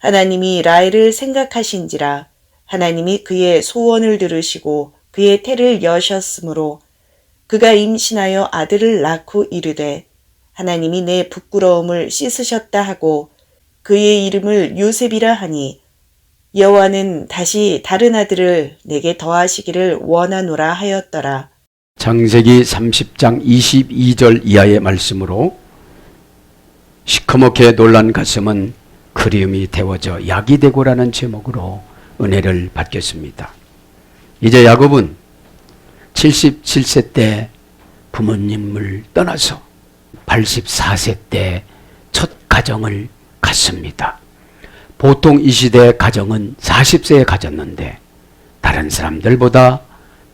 하나님이 라헬을 생각하신지라. 하나님이 그의 소원을 들으시고 그의 태를 여셨으므로 그가 임신하여 아들을 낳고 이르되 하나님이 내 부끄러움을 씻으셨다 하고 그의 이름을 요셉이라 하니 여호와는 다시 다른 아들을 내게 더하시기를 원하노라 하였더라. 창세기 30장 22절 이하의 말씀으로 시커멓게 놀란 가슴은 그리움이 데워져 약이 되고라는 제목으로 은혜를 받겠습니다. 이제 야곱은 77세 때 부모님을 떠나서 84세 때 첫 가정을 갖습니다. 보통 이 시대 가정은 40세에 가졌는데 다른 사람들보다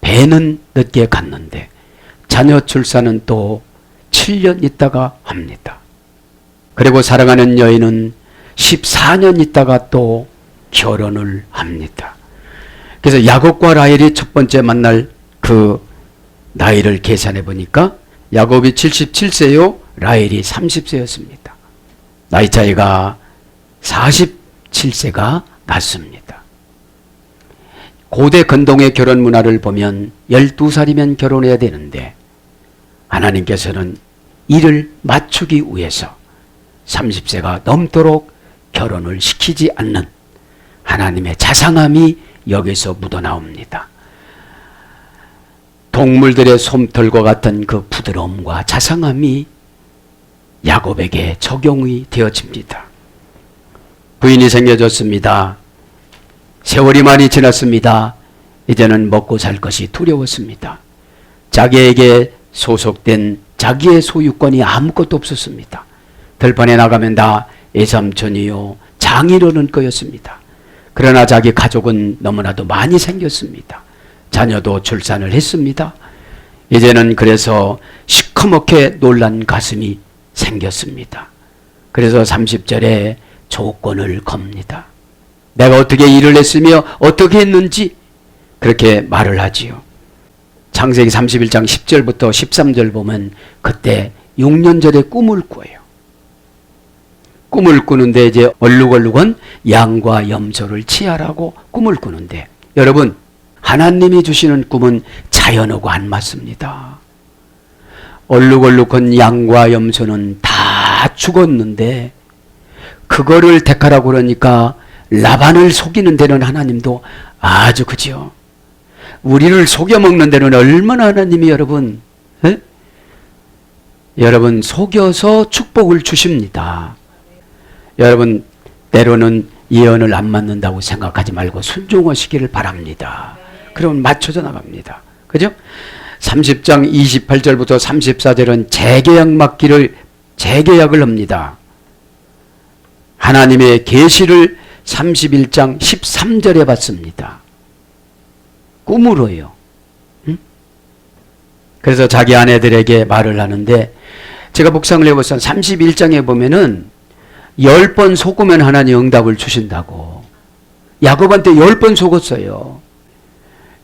배는 늦게 갔는데 자녀 출산은 또 7년 있다가 합니다. 그리고 사랑하는 여인은 14년 있다가 또 결혼을 합니다. 그래서 야곱과 라헬이 첫 번째 만날 그 나이를 계산해 보니까 야곱이 77세요, 라헬이 30세였습니다. 나이 차이가 47세가 났습니다. 고대 근동의 결혼 문화를 보면 12살이면 결혼해야 되는데 하나님께서는 이를 맞추기 위해서 30세가 넘도록 결혼을 시키지 않는 하나님의 자상함이 여기서 묻어나옵니다. 동물들의 솜털과 같은 그 부드러움과 자상함이 야곱에게 적용이 되어집니다. 부인이 생겨졌습니다. 세월이 많이 지났습니다. 이제는 먹고 살 것이 두려웠습니다. 자기에게 소속된 자기의 소유권이 아무것도 없었습니다. 들판에 나가면 다 애삼촌이요 장이라는 거였습니다. 그러나 자기 가족은 너무나도 많이 생겼습니다. 자녀도 출산을 했습니다. 이제는 그래서 시커멓게 놀란 가슴이 생겼습니다. 그래서 30절에 조건을 겁니다. 내가 어떻게 일을 했으며 어떻게 했는지 그렇게 말을 하지요. 창세기 31장 10절부터 13절 보면 그때 6년 전에 꿈을 꿔요. 꿈을 꾸는데 이제 얼룩얼룩은 양과 염소를 치하라고 꿈을 꾸는데 여러분 하나님이 주시는 꿈은 자연하고 안 맞습니다. 얼룩얼룩한 양과 염소는 다 죽었는데 그거를 택하라고 그러니까 라반을 속이는 데는 하나님도 아주 그죠. 우리를 속여먹는 데는 얼마나 하나님이 여러분 여러분 속여서 축복을 주십니다. 여러분 때로는 예언을 안 맞는다고 생각하지 말고 순종하시기를 바랍니다. 그러면 맞춰져 나갑니다. 그죠? 30장 28절부터 34절은 재계약을 합니다. 하나님의 계시를 31장 13절에 받습니다. 꿈으로요. 응? 그래서 자기 아내들에게 말을 하는데 제가 묵상을 해보면 31장에 보면은 10번 속으면 하나님 응답을 주신다고. 야곱한테 10번 속았어요.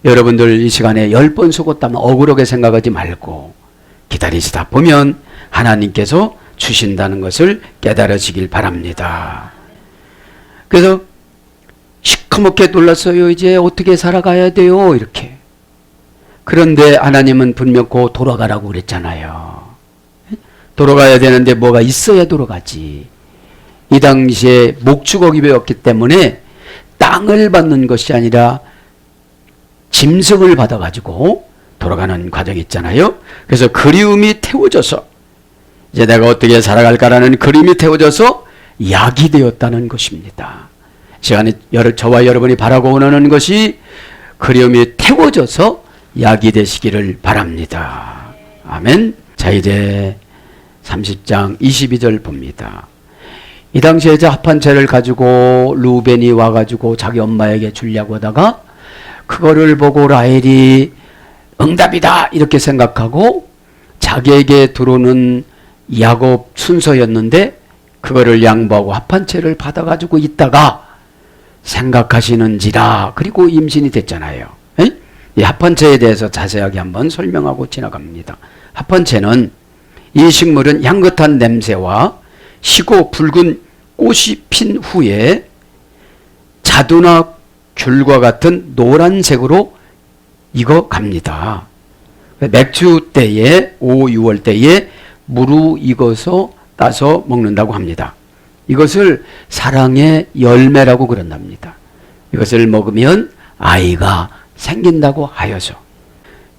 여러분들 이 시간에 10번 속았다면 억울하게 생각하지 말고 기다리시다 보면 하나님께서 주신다는 것을 깨달으시길 바랍니다. 그래서 시커멓게 놀랐어요. 이제 어떻게 살아가야 돼요? 이렇게. 그런데 하나님은 분명 곧 돌아가라고 그랬잖아요. 돌아가야 되는데 뭐가 있어야 돌아가지. 이 당시에 목축업이었기 때문에 땅을 받는 것이 아니라 짐승을 받아가지고 돌아가는 과정이 있잖아요. 그래서 그리움이 태워져서 이제 내가 어떻게 살아갈까라는 그림이 태워져서 약이 되었다는 것입니다. 시간에 저와 여러분이 바라고 원하는 것이 그리움이 태워져서 약이 되시기를 바랍니다. 아멘. 자 이제 30장 22절 봅니다. 이 당시에 이제 합한 채를 가지고 루벤이 와가지고 자기 엄마에게 주려고 하다가 그거를 보고 라헬이 응답이다 이렇게 생각하고 자기에게 들어오는 야곱 순서였는데 그거를 양보하고 합한 채를 받아가지고 있다가 생각하시는지라 그리고 임신이 됐잖아요. 이 합한 채에 대해서 자세하게 한번 설명하고 지나갑니다. 합한 채는 이 식물은 향긋한 냄새와 희고 붉은 꽃이 핀 후에 자두나 귤과 같은 노란색으로 익어 갑니다. 맥주 때에 5, 6월 때에 무르익어서 따서 먹는다고 합니다. 이것을 사랑의 열매라고 그런답니다. 이것을 먹으면 아이가 생긴다고 하여서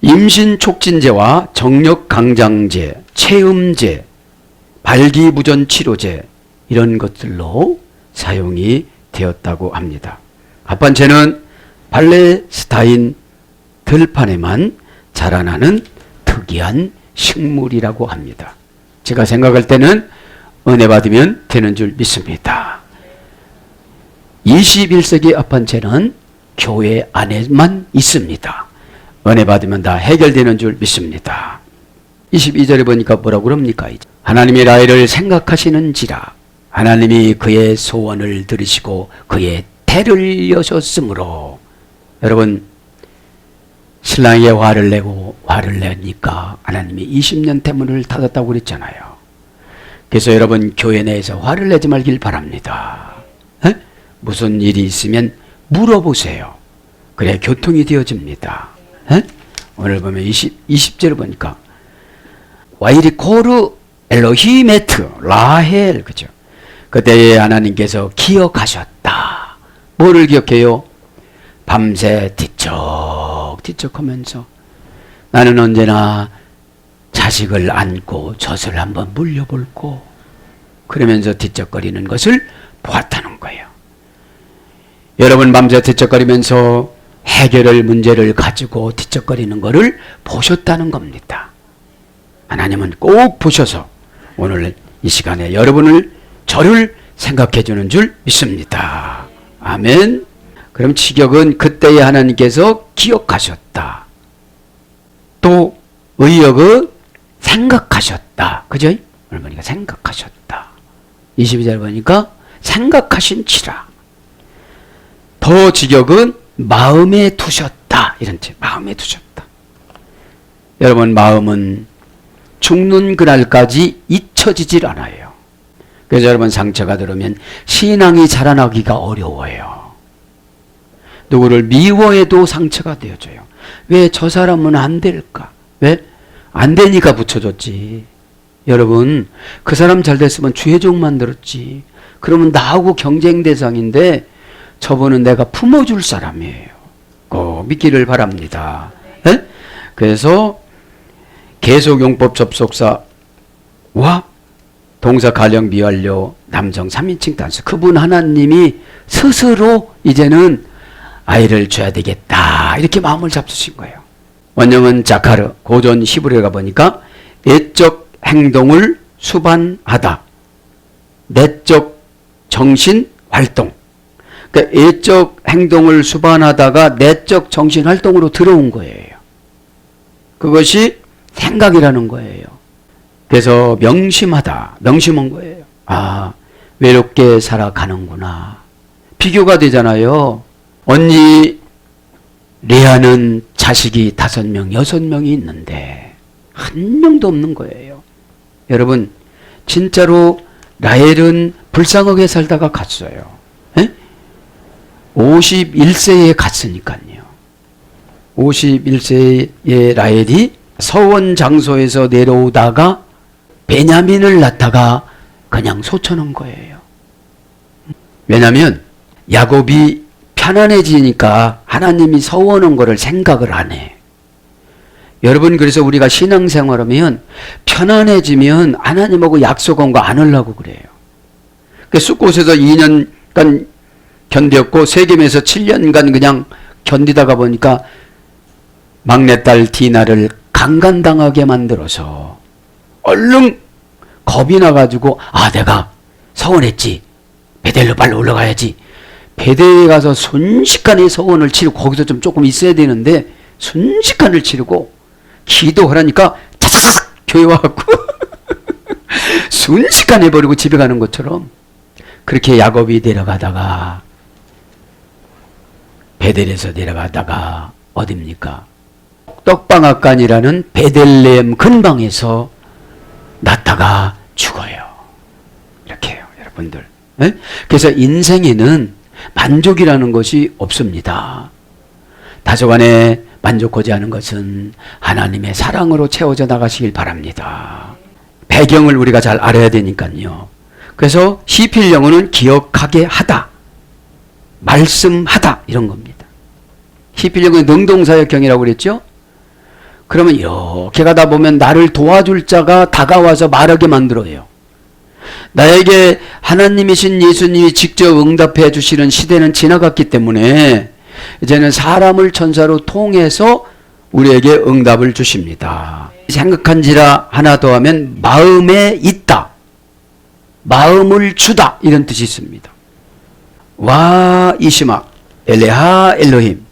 임신 촉진제와 정력 강장제, 체음제, 발기부전 치료제 이런 것들로 사용이 되었다고 합니다. 합반체는 팔레스타인 들판에만 자라나는 특이한 식물이라고 합니다. 제가 생각할 때는 은혜 받으면 되는 줄 믿습니다. 21세기 합반체는 교회 안에만 있습니다. 은혜 받으면 다 해결되는 줄 믿습니다. 22절에 보니까 뭐라고 그럽니까? 하나님이 라헬을 생각하시는지라 하나님이 그의 소원을 들으시고 그의 태를 여셨으므로. 여러분, 신랑에게 화를 내니까 하나님이 20년 태문을 닫았다고 그랬잖아요. 그래서 여러분, 교회 내에서 화를 내지 말길 바랍니다. 에? 무슨 일이 있으면 물어보세요. 그래 교통이 되어집니다. 에? 오늘 보면 20절을 보니까 와이리코르 엘로히메트 라헬, 그죠? 그때에 하나님께서 기억하셨다. 뭐를 기억해요? 밤새 뒤척하면서 나는 언제나 자식을 안고 젖을 한번 물려볼고 그러면서 뒤척거리는 것을 보았다는 거예요. 여러분, 밤새 뒤척거리면서 해결할 문제를 가지고 뒤척거리는 것을 보셨다는 겁니다. 하나님은 꼭 보셔서 오늘 이 시간에 저를 생각해 주는 줄 믿습니다. 아멘. 그럼 직역은 그때에 하나님께서 기억하셨다. 또 의역은 생각하셨다. 그죠? 오늘 보니까 생각하셨다. 22절 보니까 생각하신지라. 더 직역은 마음에 두셨다. 이런 뜻. 마음에 두셨다. 여러분, 마음은 죽는 그날까지 잊혀지질 않아요. 그래서 여러분, 상처가 들으면 신앙이 자라나기가 어려워요. 누구를 미워해도 상처가 되어져요. 왜 저 사람은 안 될까? 왜? 안 되니까 붙여줬지. 여러분, 그 사람 잘 됐으면 주회종 만들었지. 그러면 나하고 경쟁 대상인데 저분은 내가 품어줄 사람이에요. 꼭 믿기를 바랍니다. 에? 그래서 계속용법 접속사와 동사 가령 미완료 남성 3인칭 단수, 그분 하나님이 스스로 이제는 아이를 줘야 되겠다 이렇게 마음을 잡수신 거예요. 원형은 자카르, 고전 히브리어에 가보니까 내적 행동을 수반하다, 내적 정신 활동. 그러니까 예적 행동을 수반하다가 내적 정신 활동으로 들어온 거예요. 그것이 생각이라는 거예요. 그래서 명심하다, 명심한 거예요. 아, 외롭게 살아가는구나. 비교가 되잖아요. 언니 레아는 자식이 5명, 6명이 있는데 한 명도 없는 거예요. 여러분, 진짜로 라헬은 불쌍하게 살다가 갔어요. 에? 51세에 갔으니까요. 51세의 라헬이 서원 장소에서 내려오다가 베냐민을 낳다가 그냥 소천한 거예요. 왜냐하면 야곱이 편안해지니까 하나님이 서원한 거를 생각을 안 해. 여러분, 그래서 우리가 신앙생활하면 편안해지면 하나님하고 약속한 거 안 하려고 그래요. 숫곳에서 2년간 견뎠고 세겜에서 7년간 그냥 견디다가 보니까 막내딸 디나를 강간당하게 만들어서 얼른 겁이 나가지고 내가 서원했지. 베델로 빨리 올라가야지. 베델에 가서 순식간에 서원을 치르고 거기서 좀 조금 있어야 되는데 순식간을 치르고 기도하라니까 차차차차 교회 와갖고 순식간에 버리고 집에 가는 것처럼 그렇게 야곱이 내려가다가 베델에서 내려가다가 어딥니까? 떡방앗간이라는 베들레헴 근방에서 낳다가 죽어요. 이렇게 해요, 여러분들. 네? 그래서 인생에는 만족이라는 것이 없습니다. 다소간에 만족하지 않은 것은 하나님의 사랑으로 채워져 나가시길 바랍니다. 배경을 우리가 잘 알아야 되니까요. 그래서 시필 영어는 기억하게 하다, 말씀하다 이런 겁니다. 시필 영어는 능동사역형이라고 그랬죠. 그러면 이렇게 가다 보면 나를 도와줄 자가 다가와서 말하게 만들어요. 나에게 하나님이신 예수님이 직접 응답해 주시는 시대는 지나갔기 때문에 이제는 사람을 천사로 통해서 우리에게 응답을 주십니다. 생각한지라 하나 더 하면 마음에 있다, 마음을 주다 이런 뜻이 있습니다. 와 이시마 엘레하 엘로힘,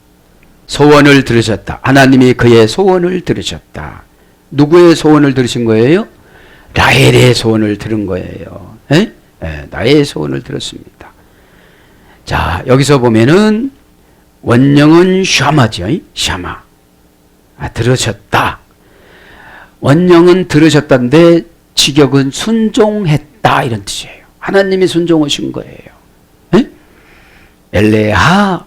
소원을 들으셨다. 하나님이 그의 소원을 들으셨다. 누구의 소원을 들으신 거예요? 라헬의 소원을 들은 거예요. 나의 소원을 들었습니다. 자, 여기서 보면은 원령은 샤마죠. 샤마. 들으셨다. 원령은 들으셨다는데 직역은 순종했다 이런 뜻이에요. 하나님이 순종하신 거예요. 엘레하,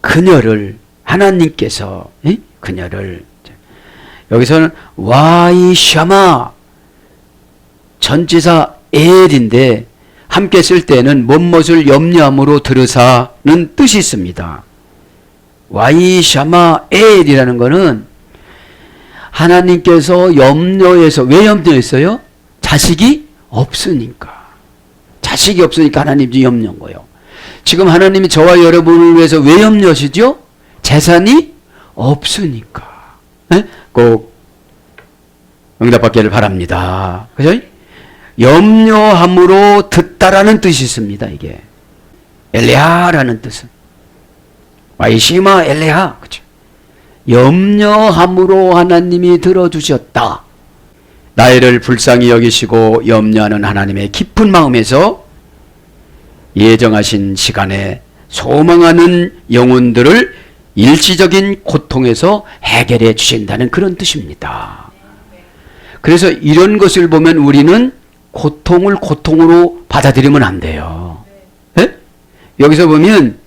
그녀를, 하나님께서 그녀를, 여기서는 와이 샤마, 전치사 엘인데 함께 쓸 때는 무엇을 염려함으로 들으사는 뜻이 있습니다. 와이 샤마 엘이라는 것은 하나님께서 염려해서, 왜 염려했어요? 자식이 없으니까. 자식이 없으니까 하나님이 염려한 거예요. 지금 하나님이 저와 여러분을 위해서 왜 염려하시죠? 재산이 없으니까. 꼭 응답받기를 바랍니다. 그죠? 염려함으로 듣다라는 뜻이 있습니다. 이게 엘레하라는 뜻은 와이시마 엘레하, 그죠? 염려함으로 하나님이 들어주셨다. 나이를 불쌍히 여기시고 염려하는 하나님의 깊은 마음에서 예정하신 시간에 소망하는 영혼들을 일시적인 고통에서 해결해 주신다는 그런 뜻입니다. 그래서 이런 것을 보면 우리는 고통을 고통으로 받아들이면 안 돼요. 네? 여기서 보면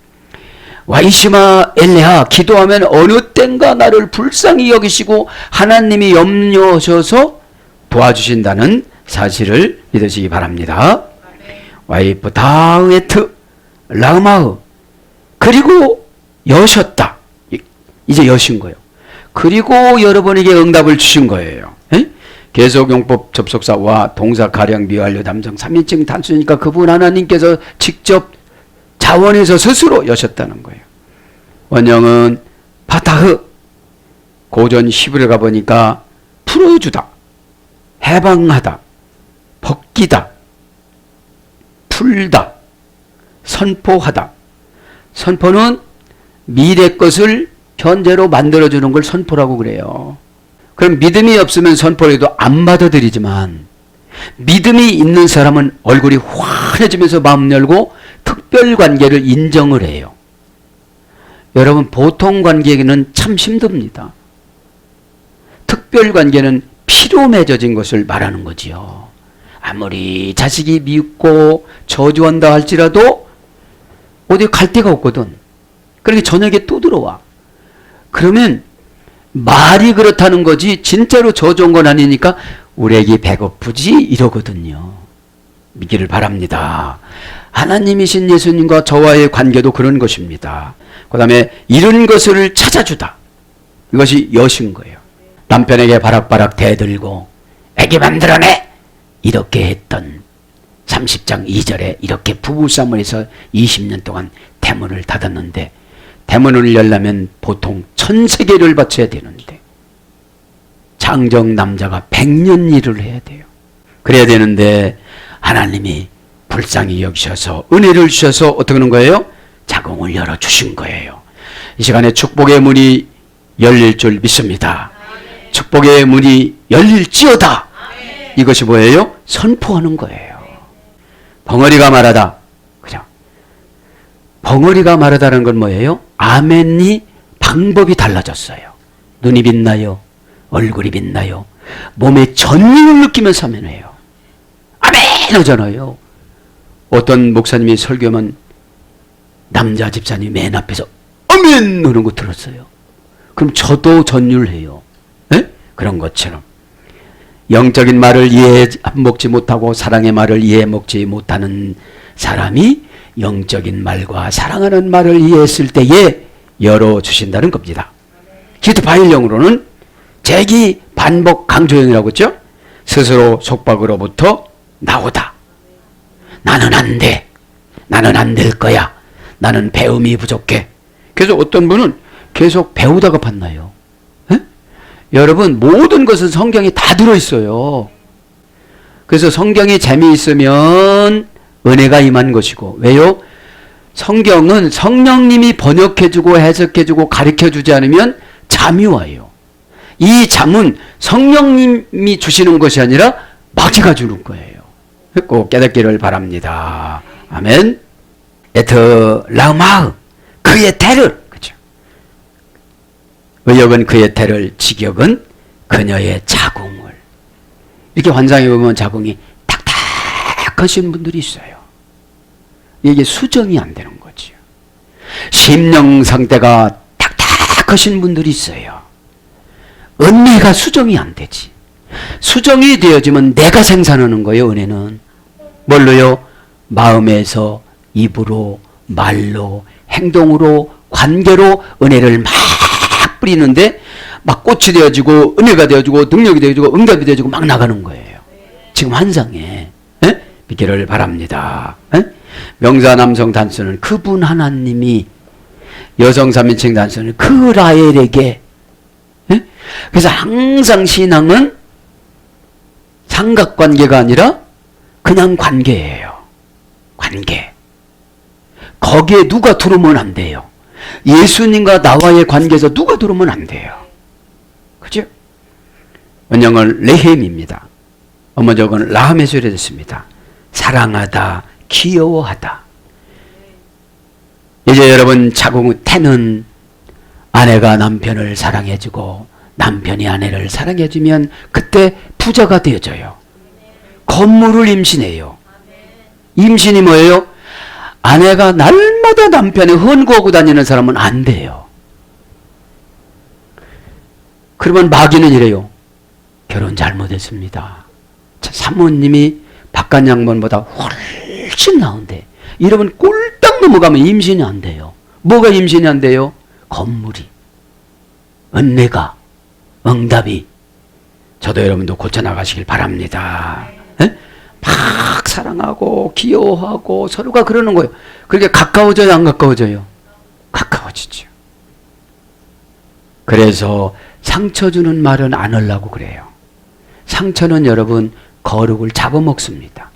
와이시마 엘레하, 기도하면 어느 땐가 나를 불쌍히 여기시고 하나님이 염려하셔서 도와주신다는 사실을 믿으시기 바랍니다. 와이프 다으에트 라마흐, 그리고 여셨다. 이제 여신 거예요. 그리고 여러분에게 응답을 주신 거예요. 계속용법 접속사와 동사 가령 미완료 담정 3인칭 단수니까 그분 하나님께서 직접 자원해서 스스로 여셨다는 거예요. 원형은 파타흐, 고전 히브리어 가보니까 풀어주다, 해방하다, 벗기다, 풀다, 선포하다. 선포는 미래 것을 현재로 만들어주는 걸 선포라고 그래요. 그럼 믿음이 없으면 선포를 해도 안 받아들이지만 믿음이 있는 사람은 얼굴이 환해지면서 마음 열고 특별관계를 인정을 해요. 여러분, 보통 관계는 참 힘듭니다. 특별관계는 피로 맺어진 것을 말하는 거지요. 아무리 자식이 미흡고 저주한다 할지라도 어디 갈 데가 없거든. 그러니까 저녁에 또 들어와. 그러면 말이 그렇다는 거지 진짜로 저주한 건 아니니까 우리 애기 배고프지 이러거든요. 믿기를 바랍니다. 하나님이신 예수님과 저와의 관계도 그런 것입니다. 그 다음에 이런 것을 찾아주다. 이것이 여신 거예요. 남편에게 바락바락 대들고 애기 만들어내! 이렇게 했던 30장 2절에 이렇게 부부싸움을 해서 20년 동안 대문을 닫았는데, 대문을 열려면 보통 1000세겔을 바쳐야 되는데 장정 남자가 100년 일을 해야 돼요. 그래야 되는데 하나님이 불쌍히 여기셔서 은혜를 주셔서 어떻게 하는 거예요? 자궁을 열어주신 거예요. 이 시간에 축복의 문이 열릴 줄 믿습니다. 축복의 문이 열릴지어다. 이것이 뭐예요? 선포하는 거예요. 벙어리가 말하다. 그죠? 벙어리가 말하다는 건 뭐예요? 아멘이 방법이 달라졌어요. 눈이 빛나요. 얼굴이 빛나요. 몸에 전율을 느끼면서 아멘해요. 아멘 하잖아요. 어떤 목사님이 설교하면 남자 집사님이 맨 앞에서 아멘 하는 거 들었어요. 그럼 저도 전율해요. 에? 그런 것처럼 영적인 말을 이해 먹지 못하고 사랑의 말을 이해 먹지 못하는 사람이 영적인 말과 사랑하는 말을 이해했을 때에 열어주신다는 겁니다. 기도 바일령으로는 재기 반복 강조형이라고 했죠. 스스로 속박으로부터 나오다. 나는 안 돼. 나는 안 될 거야. 나는 배움이 부족해. 그래서 어떤 분은 계속 배우다가 봤나요? 에? 여러분 모든 것은 성경에 다 들어있어요. 그래서 성경이 재미있으면 은혜가 임한 것이고, 왜요? 성경은 성령님이 번역해주고 해석해주고 가르쳐주지 않으면 잠이 와요. 이 잠은 성령님이 주시는 것이 아니라 마귀가 주는 거예요. 꼭 깨닫기를 바랍니다. 아멘. 에터 라마흐, 그의 태를, 그죠? 의역은 그의 태를, 직역은 그녀의 자궁을. 이렇게 환상에 보면 자궁이 딱딱하신 분들이 있어요. 이게 수정이 안 되는 거죠. 심령 상태가 딱딱하신 분들이 있어요. 은혜가 수정이 안 되지. 수정이 되어지면 내가 생산하는 거예요. 은혜는 뭘로요? 마음에서 입으로, 말로, 행동으로, 관계로 은혜를 막 뿌리는데 막 꽃이 되어지고 은혜가 되어지고 능력이 되어지고 응답이 되어지고 막 나가는 거예요. 지금 환상에 믿기를 바랍니다. 명사 남성 단수는 그분 하나님이, 여성 3인칭 단수는 그 라헬에게. 그래서 항상 신앙은 삼각관계가 아니라 그냥 관계예요. 관계. 거기에 누가 들어오면 안 돼요. 예수님과 나와의 관계에서 누가 들어오면 안 돼요. 그죠? 원형은 레헴입니다. 어머적은 라함에서 유래됐습니다. 사랑하다, 귀여워하다. 이제 여러분 자궁 태는 아내가 남편을 사랑해주고 남편이 아내를 사랑해주면 그때 부자가 되어져요. 건물을 임신해요. 임신이 뭐예요? 아내가 날마다 남편에 헌구하고 다니는 사람은 안 돼요. 그러면 마귀는 이래요. 결혼 잘못했습니다. 사모님이 바깥 양반보다 훨씬 나은데 이러면 꼴딱 넘어가면 임신이 안 돼요. 뭐가 임신이 안 돼요? 건물이, 은혜가, 응답이. 저도 여러분도 고쳐나가시길 바랍니다. 에? 막 사랑하고 귀여워하고 서로가 그러는 거예요. 그렇게 가까워져요, 안 가까워져요? 가까워지죠. 그래서 상처 주는 말은 안 하려고 그래요. 상처는 여러분 거룩을 잡아먹습니다.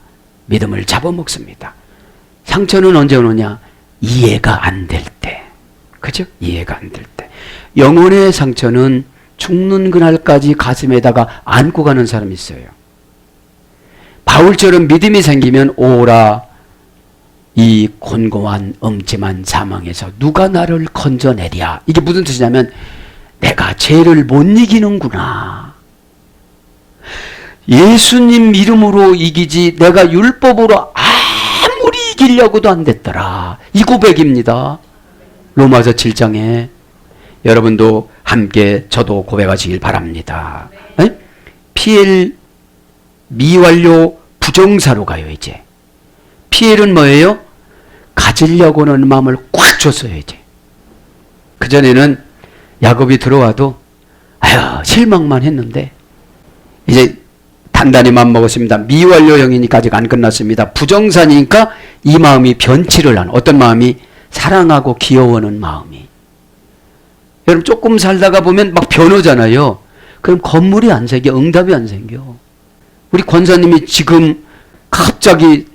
믿음을 잡아먹습니다. 상처는 언제 오느냐? 이해가 안 될 때. 그죠? 이해가 안 될 때. 영혼의 상처는 죽는 그날까지 가슴에다가 안고 가는 사람이 있어요. 바울처럼 믿음이 생기면 오라, 이 곤고한 음침한 사망에서 누가 나를 건져내랴. 이게 무슨 뜻이냐면 내가 죄를 못 이기는구나. 예수님 이름으로 이기지 내가 율법으로 아무리 이기려고도 안 됐더라. 이 고백입니다. 로마서 7장에 여러분도 함께 저도 고백하시길 바랍니다. PL 미완료 부정사로 가요. 이제 PL은 뭐예요? 가지려고 하는 마음을 꽉 줬어요. 이제 그전에는 야곱이 들어와도 아유 실망만 했는데 이제 단단히 마음 먹었습니다. 미완료형이니까 아직 안 끝났습니다. 부정사니까 이 마음이 변치를 하는, 어떤 마음이? 사랑하고 귀여워하는 마음이. 여러분 조금 살다가 보면 막 변하잖아요. 그럼 건물이 안 생겨, 응답이 안 생겨. 우리 권사님이 지금 갑자기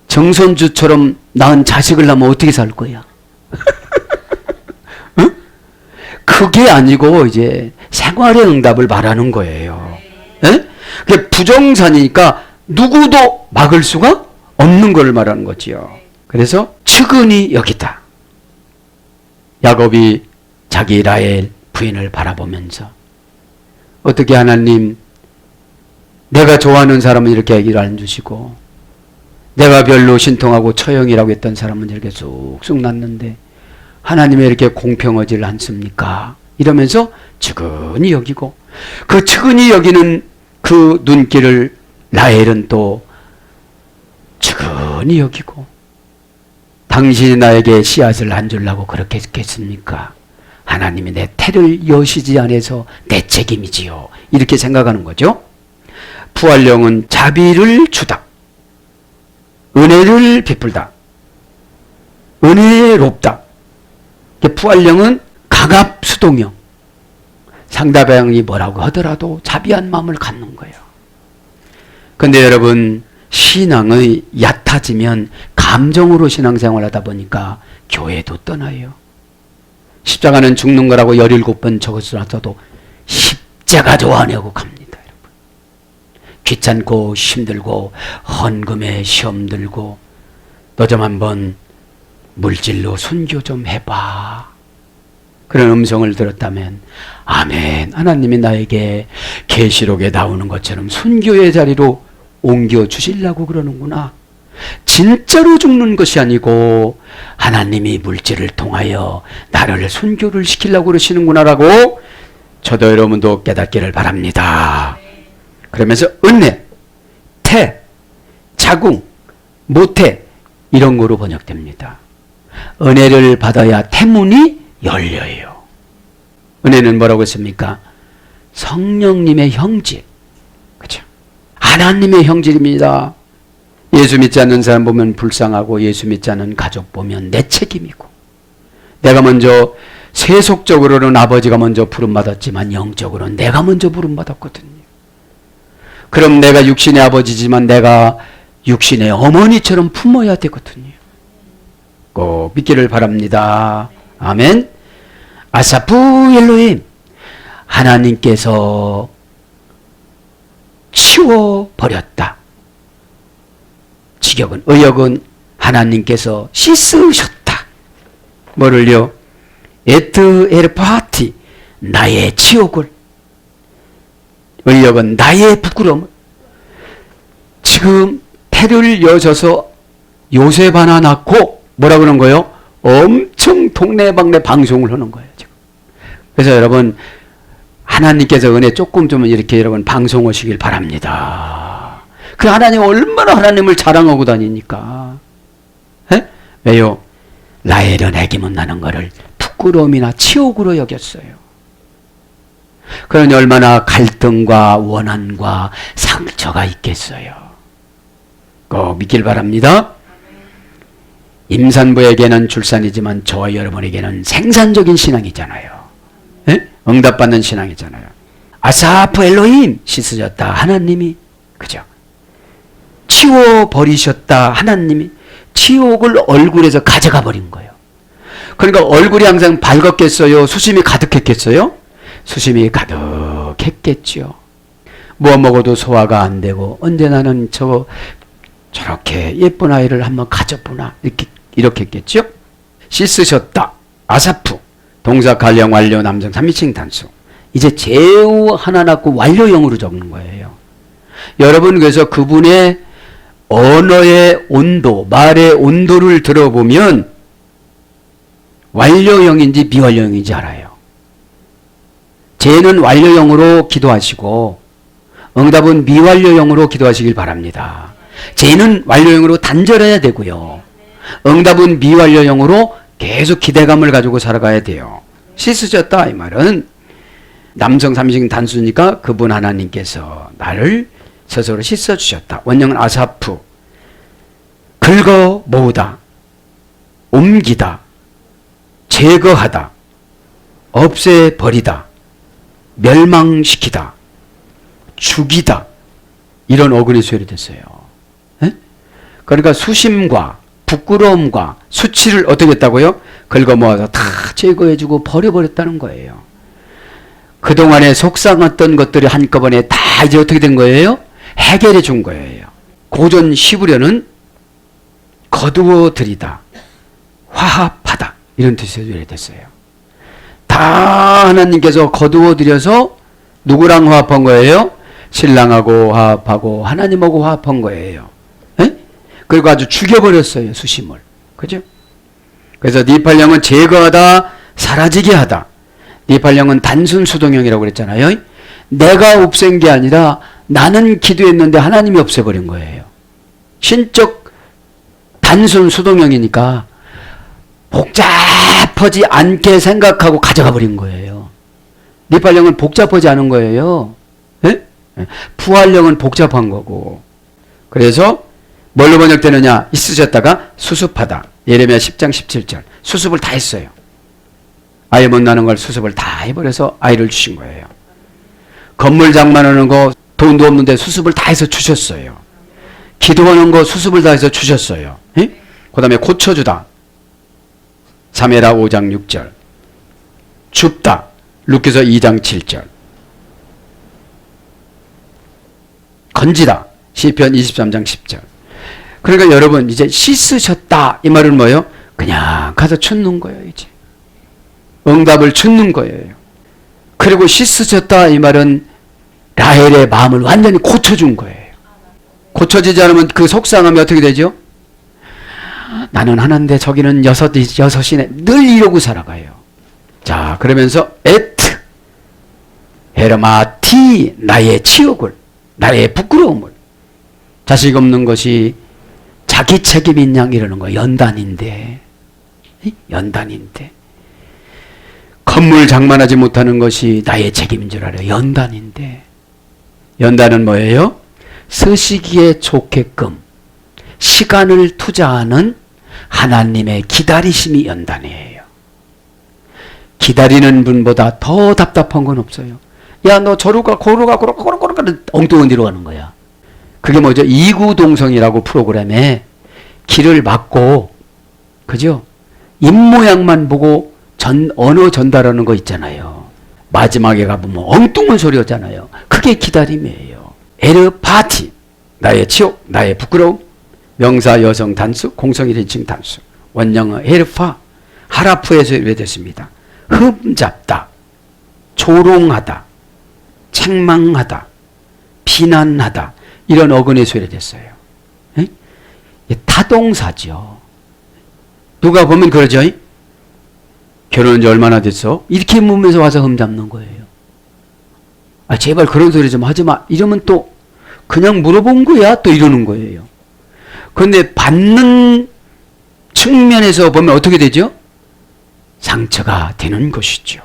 정선주처럼 낳은 자식을 낳으면 어떻게 살 거야? 응? 그게 아니고 이제 생활의 응답을 말하는 거예요. 예? 그게 부정사니까 누구도 막을 수가 없는 걸 말하는 거지요. 그래서 측은히 여기다. 야곱이 자기 라헬 부인을 바라보면서 어떻게 하나님, 내가 좋아하는 사람은 이렇게 얘기를 안 주시고 내가 별로 신통하고 처형이라고 했던 사람은 이렇게 쑥쑥 났는데 하나님이 이렇게 공평하지 않습니까? 이러면서 측은히 여기고, 그 측은히 여기는 그 눈길을 라헬은 또 측은히 여기고, 당신이 나에게 씨앗을 안 주려고 그렇게 했겠습니까? 하나님이 내 태를 여시지 않아서 내 책임이지요. 이렇게 생각하는 거죠. 부활령은 자비를 주다, 은혜를 베풀다, 은혜롭다. 부활령은 강압수동형, 상대방이 뭐라고 하더라도 자비한 마음을 갖는 거예요. 근데 여러분, 신앙의 얕아지면 감정으로 신앙생활 하다 보니까 교회도 떠나요. 십자가는 죽는 거라고 17번 적어서도 십자가 좋아하냐고 갑니다. 여러분. 귀찮고 힘들고 헌금에 시험 들고 너 좀 한번 물질로 순교 좀 해봐. 그런 음성을 들었다면 아멘, 하나님이 나에게 계시록에 나오는 것처럼 순교의 자리로 옮겨 주시려고 그러는구나. 진짜로 죽는 것이 아니고 하나님이 물질을 통하여 나를 순교를 시키려고 그러시는구나라고 저도 여러분도 깨닫기를 바랍니다. 그러면서 은혜, 태, 자궁, 모태 이런 거로 번역됩니다. 은혜를 받아야 태문이 열려요. 은혜는 뭐라고 했습니까? 성령님의 형질, 그렇죠? 하나님의 형질입니다. 예수 믿지 않는 사람 보면 불쌍하고 예수 믿지 않는 가족 보면 내 책임이고, 내가 먼저 세속적으로는 아버지가 먼저 부름받았지만 영적으로는 내가 먼저 부름받았거든요. 그럼 내가 육신의 아버지지만 내가 육신의 어머니처럼 품어야 되거든요. 꼭 믿기를 바랍니다. 아멘. 아사프 엘로힘, 하나님께서 치워버렸다. 직역은, 의역은 하나님께서 씻으셨다. 뭐를요? 에트 에르파티, 나의 치욕을. 의역은 나의 부끄러움을. 지금 태를 여셔서 요셉 하나 낳고 뭐라 그러는 거예요? 엄청 동네방네 방송을 하는 거예요, 지금. 그래서 여러분, 하나님께서 은혜 조금 좀 이렇게 여러분 방송하시길 바랍니다. 그 하나님 얼마나 하나님을 자랑하고 다니니까. 에? 왜요? 라헬은 애기문 나는 거를 부끄러움이나 치욕으로 여겼어요. 그러니 얼마나 갈등과 원한과 상처가 있겠어요. 꼭 믿길 바랍니다. 임산부에게는 출산이지만 저와 여러분에게는 생산적인 신앙이잖아요. 에? 응답받는 신앙이잖아요. 아사프 엘로힘, 씻으셨다 하나님이, 그죠? 치워버리셨다 하나님이. 치욕을 얼굴에서 가져가 버린 거예요. 그러니까 얼굴이 항상 밝았겠어요? 수심이 가득했겠어요? 수심이 가득했겠죠. 뭐 먹어도 소화가 안 되고 언제 나는 저렇게 예쁜 아이를 한번 가져보나 이렇게 했겠죠. 씻으셨다 아사프, 동사 관령 완료 남성 3인칭 단수. 이제 제우 하나 낳고 완료형으로 적는 거예요. 여러분, 그래서 그분의 언어의 온도, 말의 온도를 들어보면 완료형인지 미완료형인지 알아요. 쟤는 완료형으로 기도하시고 응답은 미완료형으로 기도하시길 바랍니다. 쟤는 완료형으로 단절해야 되고요. 응답은 미완료형으로 계속 기대감을 가지고 살아가야 돼요. 씻으셨다 이 말은 남성 3인칭 단수니까 그분 하나님께서 나를 스스로 씻어주셨다. 원형은 아사프, 긁어 모으다, 옮기다, 제거하다, 없애버리다, 멸망시키다, 죽이다, 이런 어근이 소리 됐어요. 에? 그러니까 수심과 부끄러움과 수치를 어떻게 했다고요? 긁어 모아서 다 제거해주고 버려버렸다는 거예요. 그동안에 속상했던 것들이 한꺼번에 다 이제 어떻게 된 거예요? 해결해 준 거예요. 고전 히브리어는 거두어 들이다, 화합하다, 이런 뜻이 됐어요. 다 하나님께서 거두어 들여서 누구랑 화합한 거예요? 신랑하고 화합하고 하나님하고 화합한 거예요. 에? 그리고 아주 죽여버렸어요. 수심을. 그죠? 그래서 니팔령은 제거하다, 사라지게 하다. 니팔령은 단순 수동형이라고 그랬잖아요. 내가 없앤 게 아니라 나는 기도했는데 하나님이 없애버린 거예요. 신적 단순 수동형이니까 복잡하지 않게 생각하고 가져가 버린 거예요. 니팔령은 복잡하지 않은 거예요. 예? 부활령은 복잡한 거고. 그래서 뭘로 번역되느냐? 있으셨다가 수습하다. 예레미야 10장 17절. 수습을 다 했어요. 아이 못 나는 걸 수습을 다 해버려서 아이를 주신 거예요. 건물 장만하는 거 돈도 없는데 수습을 다 해서 주셨어요. 기도하는 거 수습을 다 해서 주셨어요. 예? 그 다음에 고쳐주다. 사메라 5장 6절. 줍다. 루키서 2장 7절. 건지다. 시편 23장 10절. 그러니까 여러분 이제 씻으셨다 이 말은 뭐예요? 그냥 가서 춥는 거예요. 이제 응답을 춥는 거예요. 그리고 씻으셨다 이 말은 라헬의 마음을 완전히 고쳐준 거예요. 고쳐지지 않으면 그 속상함이 어떻게 되죠? 나는 하나인데 저기는 여섯이네. 늘 이러고 살아가요. 자, 그러면서 에트 헤르마티 나의 치욕을, 나의 부끄러움을, 자식 없는 것이 자기 책임인 양 이러는 거 연단인데, 연단인데, 건물 장만하지 못하는 것이 나의 책임인 줄 알아요. 연단인데, 연단은 뭐예요? 쓰시기에 좋게끔 시간을 투자하는 하나님의 기다리심이 연단이에요. 기다리는 분보다 더 답답한 건 없어요. 야, 너 저로 가, 고로 가, 엉뚱한 데로 가는 거야. 그게 뭐죠? 이구동성이라고 프로그램에 길을 막고, 그죠? 입모양만 보고 언어 전달하는 거 있잖아요. 마지막에 가보면 엉뚱한 소리였잖아요. 그게 기다림이에요. 에르파티, 나의 치욕, 나의 부끄러움, 명사 여성 단수, 공성 1인칭 단수, 원형어 에르파, 하라프에서 유래됐습니다. 흠잡다, 조롱하다, 책망하다, 비난하다, 이런 어근에서 유래됐어요. 타동사죠. 누가 보면 그러죠. 결혼한 지 얼마나 됐어? 이렇게 묻면서 와서 흠잡는 거예요. 아, 제발 그런 소리 좀 하지 마. 이러면 또 그냥 물어본 거야. 또 이러는 거예요. 그런데 받는 측면에서 보면 어떻게 되죠? 상처가 되는 것이죠.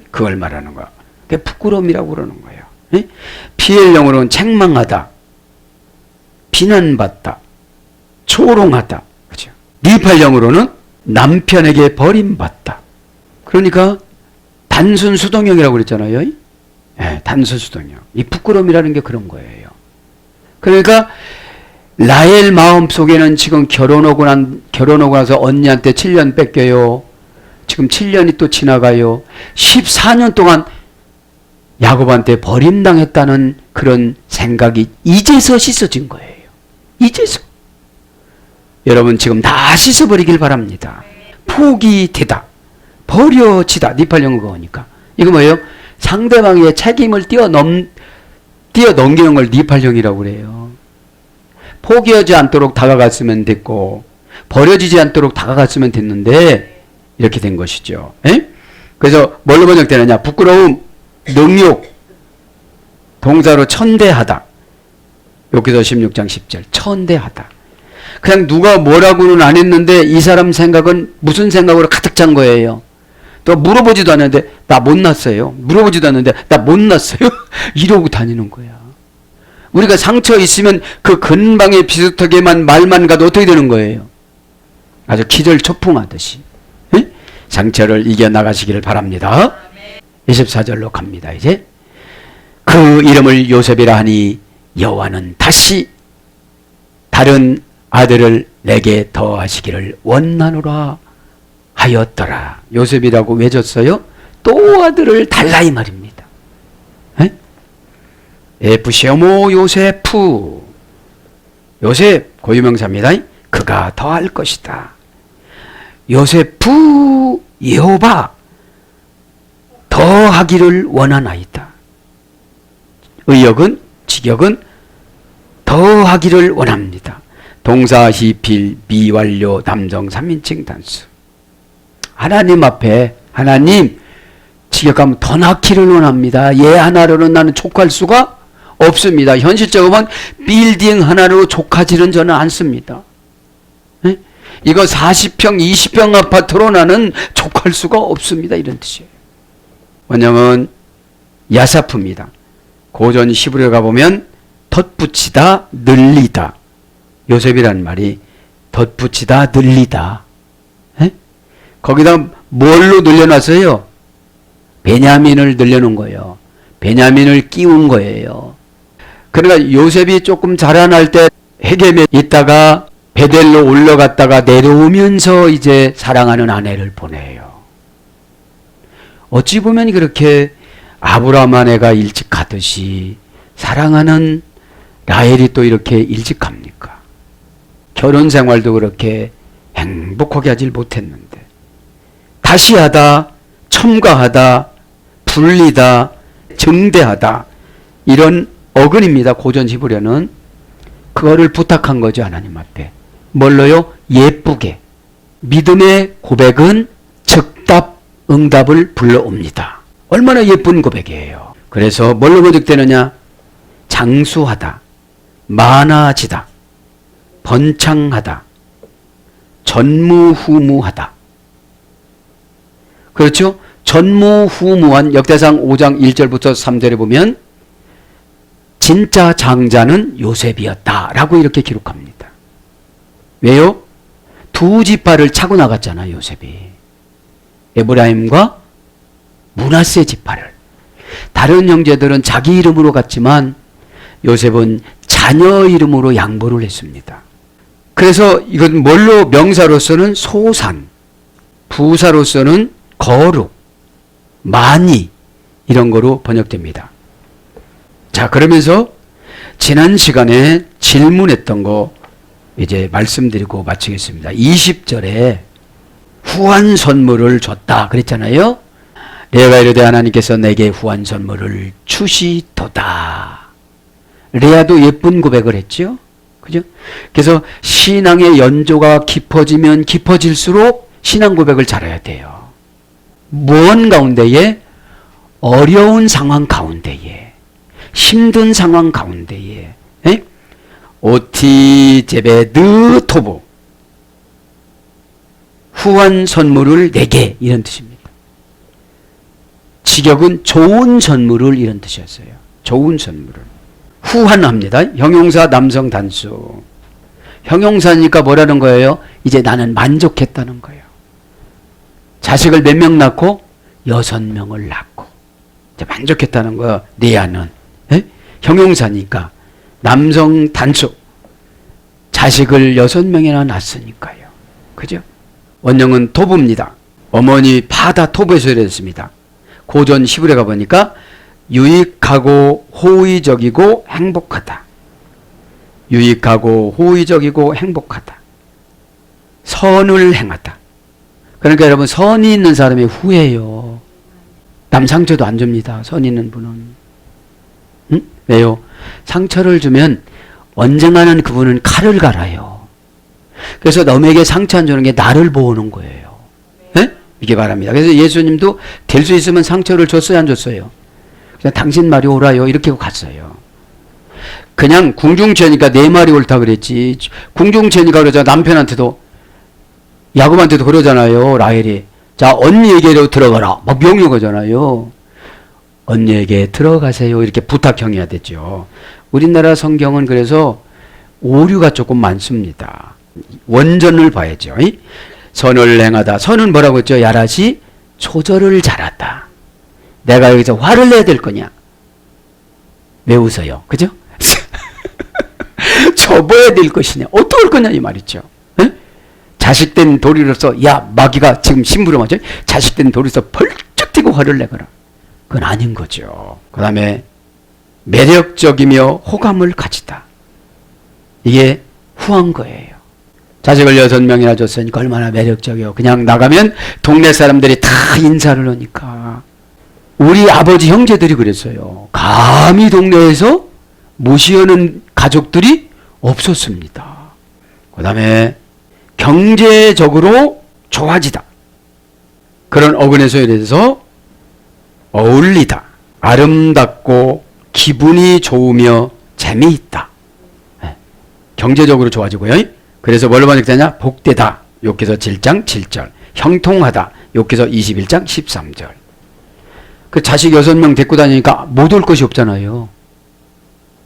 그걸 말하는 거야. 그게 부끄러움이라고 그러는 거예요. PL용어로는 책망하다, 비난받다, 조롱하다. 그죠? 니팔용어로는 남편에게 버림받다. 그러니까 단순 수동형이라고 그랬잖아요. 네, 단순 수동형. 이 부끄러움이라는 게 그런 거예요. 그러니까 라헬 마음 속에는 지금 결혼하고 나서 언니한테 7년 뺏겨요. 지금 7년이 또 지나가요. 14년 동안 야곱한테 버림당했다는 그런 생각이 이제서 씻어진 거예요. 이제서. 여러분 지금 다 씻어버리길 바랍니다. 포기되다, 버려지다. 니팔용어 그거니까. 이거 뭐예요? 상대방의 책임을 뛰어넘기는 걸 니팔용이라고 그래요. 포기하지 않도록 다가갔으면 됐고 버려지지 않도록 다가갔으면 됐는데 이렇게 된 것이죠. 에? 그래서 뭘로 번역되느냐? 부끄러움, 능욕, 동사로 천대하다. 여기서 16장 10절 천대하다. 그냥 누가 뭐라고는 안 했는데 이 사람 생각은 무슨 생각으로 가득 찬 거예요. 또 물어보지도 않았는데 나 못 났어요. 물어보지도 않았는데 나 못 났어요. 이러고 다니는 거야. 우리가 상처 있으면 그 근방에 비슷하게만 말만 가도 어떻게 되는 거예요? 아주 기절초풍하듯이. 에? 상처를 이겨나가시기를 바랍니다. 24절로 갑니다. 이제 그 이름을 요셉이라 하니 여호와는 다시 다른 아들을 내게 더하시기를 원하노라 하였더라. 요셉이라고 왜 줬어요? 또 아들을 달라 이 말입니다. 에프시오모 요세프. 요셉 고유명사입니다. 그가 더할 것이다. 요세프 여호바 더하기를 원하나이다. 의역은 직역은 더하기를 원합니다. 동사, 히필, 미완료, 남성 3인칭 단수. 하나님 앞에 하나님 지겹가면 더 낳기를 원합니다. 얘 하나로는 나는 족할 수가 없습니다. 현실적으로는 빌딩 하나로 족하지는 저는 않습니다. 네? 이거 40평, 20평 아파트로 나는 족할 수가 없습니다. 이런 뜻이에요. 원형은 야사프입니다. 고전 히브리어 가보면 덧붙이다, 늘리다. 요셉이라는 말이 덧붙이다, 늘리다. 에? 거기다 뭘로 늘려놨어요? 베냐민을 늘려놓은 거예요. 베냐민을 끼운 거예요. 그러니까 요셉이 조금 자라날 때 헤겜에 있다가 베델로 올라갔다가 내려오면서 이제 사랑하는 아내를 보내요. 어찌 보면 그렇게 아브라함 아내가 일찍 가듯이 사랑하는 라헬이 또 이렇게 일찍 갑니까? 결혼 생활도 그렇게 행복하게 하질 못했는데 다시 하다, 첨가하다, 분리다, 증대하다 이런 어근입니다. 고전 히브리어는 그거를 부탁한 거죠. 하나님 앞에. 뭘로요? 예쁘게. 믿음의 고백은 즉답, 응답을 불러옵니다. 얼마나 예쁜 고백이에요. 그래서 뭘로 고백되느냐? 장수하다, 많아지다, 번창하다, 전무후무하다. 그렇죠? 전무후무한 역대상 5장 1절부터 3절에 보면 진짜 장자는 요셉이었다라고 이렇게 기록합니다. 왜요? 두 지파를 차고 나갔잖아요. 요셉이. 에브라임과 므낫세 지파를. 다른 형제들은 자기 이름으로 갔지만 요셉은 자녀 이름으로 양보를 했습니다. 그래서 이건 뭘로 명사로서는 소산, 부사로서는 거룩, 많이 이런 거로 번역됩니다. 자, 그러면서 지난 시간에 질문했던 거 이제 말씀드리고 마치겠습니다. 20절에 후한 선물을 줬다 그랬잖아요. 레아가 이르되 하나님께서 내게 후한 선물을 주시도다. 레아도 예쁜 고백을 했죠. 그죠? 그래서 신앙의 연조가 깊어지면 깊어질수록 신앙 고백을 잘해야 돼요. 무언 가운데에? 어려운 상황 가운데에, 힘든 상황 가운데에, 에? 오티 제베드 토보, 후한 선물을 내게, 이런 뜻입니다. 직역은 좋은 선물을, 이런 뜻이었어요. 좋은 선물을. 후한합니다. 형용사 남성 단수. 형용사니까 뭐라는 거예요? 이제 나는 만족했다는 거예요. 자식을 몇 명 낳고? 6명을 낳고. 이제 만족했다는 거예요. 레아는. 에? 형용사니까. 남성 단수. 자식을 6명이나 낳았으니까요. 그죠? 원형은 토부입니다. 어머니 파다 토부에서 이랬습니다. 고전 히브리어 가보니까 유익하고 호의적이고 행복하다. 유익하고 호의적이고 행복하다. 선을 행하다. 그러니까 여러분, 선이 있는 사람이 후회해요. 남 상처도 안 줍니다. 선 있는 분은. 응? 왜요? 상처를 주면 언젠가는 그분은 칼을 갈아요. 그래서 남에게 상처 안 주는 게 나를 보호하는 거예요. 네? 이게 바랍니다. 그래서 예수님도 될 수 있으면 상처를 줬어요, 안 줬어요? 그냥 당신 말이 옳아요, 이렇게 하고 갔어요. 그냥 궁중체니까 내 말이 옳다 그랬지. 궁중체니까 그러자 남편한테도, 야곱한테도 그러잖아요. 라헬이. 자, 언니에게로 들어가라. 막 명령하잖아요. 언니에게 들어가세요. 이렇게 부탁형이야 됐죠. 우리나라 성경은 그래서 오류가 조금 많습니다. 원전을 봐야죠. 선을 행하다. 선은 뭐라고 했죠? 야라시 조절을 잘하다. 내가 여기서 화를 내야 될 거냐? 왜 웃어요? 그죠? 접어야 될 것이냐? 어떡할 거냐? 이 말이죠. 자식된 도리로서, 야, 마귀가 지금 심부름하죠? 자식된 도리로서 벌쩍 뛰고 화를 내거라. 그건 아닌 거죠. 그 다음에 매력적이며 호감을 가지다. 이게 후한 거예요. 자식을 6명이나 줬으니까 얼마나 매력적이요. 그냥 나가면 동네 사람들이 다 인사를 하니까. 우리 아버지 형제들이 그랬어요. 감히 동네에서 무시하는 가족들이 없었습니다. 그 다음에 경제적으로 좋아지다. 그런 어근의 소열에 대해서 어울리다. 아름답고 기분이 좋으며 재미있다. 네. 경제적으로 좋아지고요. 그래서 뭘로 번역되냐? 복되다. 욕기서 7장 7절. 형통하다. 욕기서 21장 13절. 그 자식 6명 데리고 다니니까 못 올 것이 없잖아요.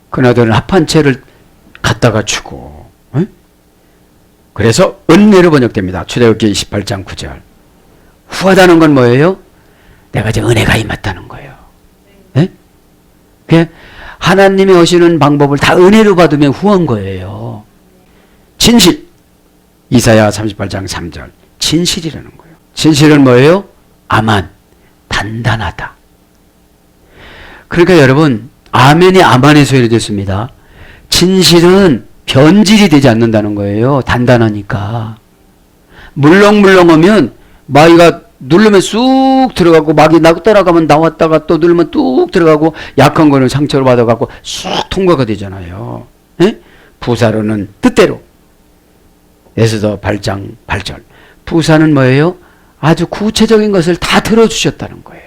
그나들은 합한 채를 갖다가 주고. 네? 그래서 은혜로 번역됩니다. 출애굽기 18장 9절. 후하다는 건 뭐예요? 내가 이제 은혜가 임했다는 거예요. 네? 하나님이 오시는 방법을 다 은혜로 받으면 후한 거예요. 진실. 이사야 38장 3절. 진실이라는 거예요. 진실은 뭐예요? 아만. 단단하다. 그러니까 여러분, 아멘이 아만의 소열이 됐습니다. 진실은 변질이 되지 않는다는 거예요. 단단하니까. 물렁물렁하면 마귀가 누르면 쑥 들어가고 막이 따라가면 나왔다가 또 누르면 뚝 들어가고 약한 거는 상처를 받아갖고 쑥 통과가 되잖아요. 에? 부사로는 뜻대로. 에스더 8장 8절. 부사는 뭐예요? 아주 구체적인 것을 다 들어주셨다는 거예요.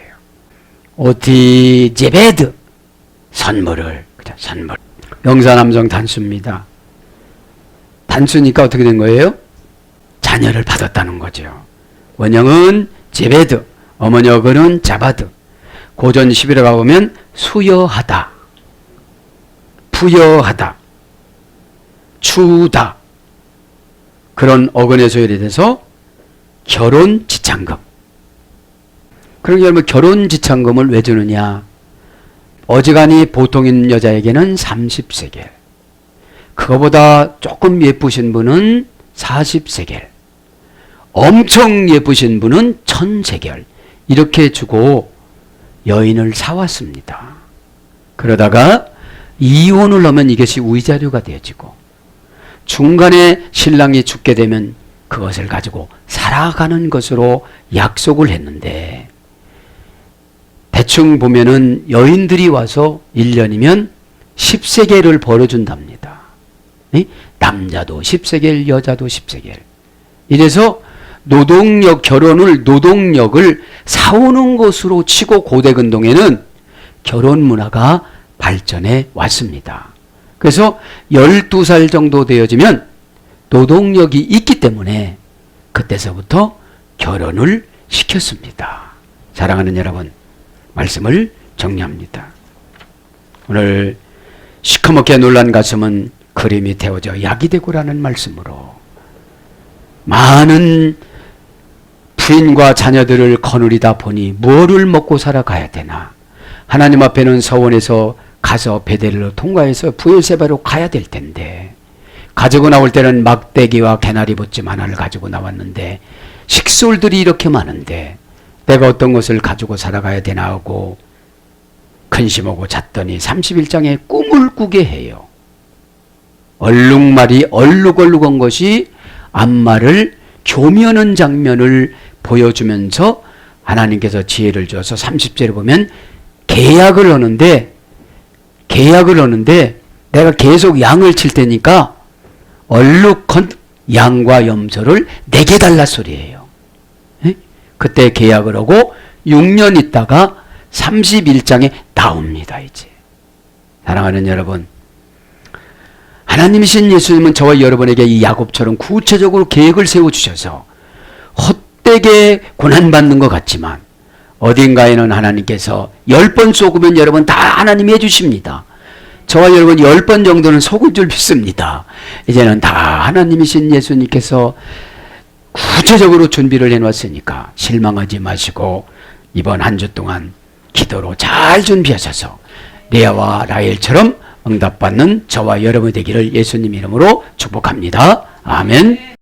오티 제베드. 선물을. 그죠? 선물. 명사남성 단수입니다. 단수니까 어떻게 된 거예요? 자녀를 받았다는 거죠. 원형은 제베드, 어머니 어근은 자바드. 고전 11에 가보면 수여하다, 부여하다, 추다. 그런 어근의 소열에 대해서 결혼 지참금. 그러니까 여러분 결혼 지참금을 왜 주느냐? 어지간히 보통인 여자에게는 30세겔. 그거보다 조금 예쁘신 분은 40세겔. 엄청 예쁘신 분은 1000세겔. 이렇게 주고 여인을 사왔습니다. 그러다가 이혼을 하면 이것이 위자료가 되어지고 중간에 신랑이 죽게 되면 그것을 가지고 살아가는 것으로 약속을 했는데 대충 보면은 여인들이 와서 1년이면 10세겔을 벌어준답니다. 남자도 10세겔, 여자도 10세겔. 이래서 결혼을 노동력을 사오는 것으로 치고 고대 근동에는 결혼 문화가 발전해 왔습니다. 그래서 12살 정도 되어지면 노동력이 있기 때문에 그때서부터 결혼을 시켰습니다. 사랑하는 여러분, 말씀을 정리합니다. 오늘 시커멓게 놀란 가슴은 그림이 태워져 약이 되고라는 말씀으로 많은 부인과 자녀들을 거느리다 보니 뭐를 먹고 살아가야 되나. 하나님 앞에는 서원에서 가서 베델로 통과해서 부엘세바로 가야 될 텐데 가지고 나올 때는 막대기와 개나리 보찜 하나를 가지고 나왔는데 식솔들이 이렇게 많은데 내가 어떤 것을 가지고 살아가야 되나 하고 근심하고 잤더니 31장에 꿈을 꾸게 해요. 얼룩말이 얼룩얼룩한 것이 앞말을 교면한 장면을 보여주면서 하나님께서 지혜를 줘서 30절에 보면 계약을 하는데 내가 계속 양을 칠 테니까 얼룩한 양과 염소를 내게 달라 소리예요. 그때 계약을 하고 6년 있다가 31장에 나옵니다. 이제 사랑하는 여러분, 하나님이신 예수님은 저와 여러분에게 이 야곱처럼 구체적으로 계획을 세워주셔서 헛되게 고난받는 것 같지만 어딘가에는 하나님께서 10번 쏘으면 여러분 다 하나님이 해주십니다. 저와 여러분 10번 정도는 속을 줄 믿습니다. 이제는 다 하나님이신 예수님께서 구체적으로 준비를 해놨으니까 실망하지 마시고 이번 한 주 동안 기도로 잘 준비하셔서 레아와 라헬처럼 응답받는 저와 여러분 되기를 예수님 이름으로 축복합니다. 아멘.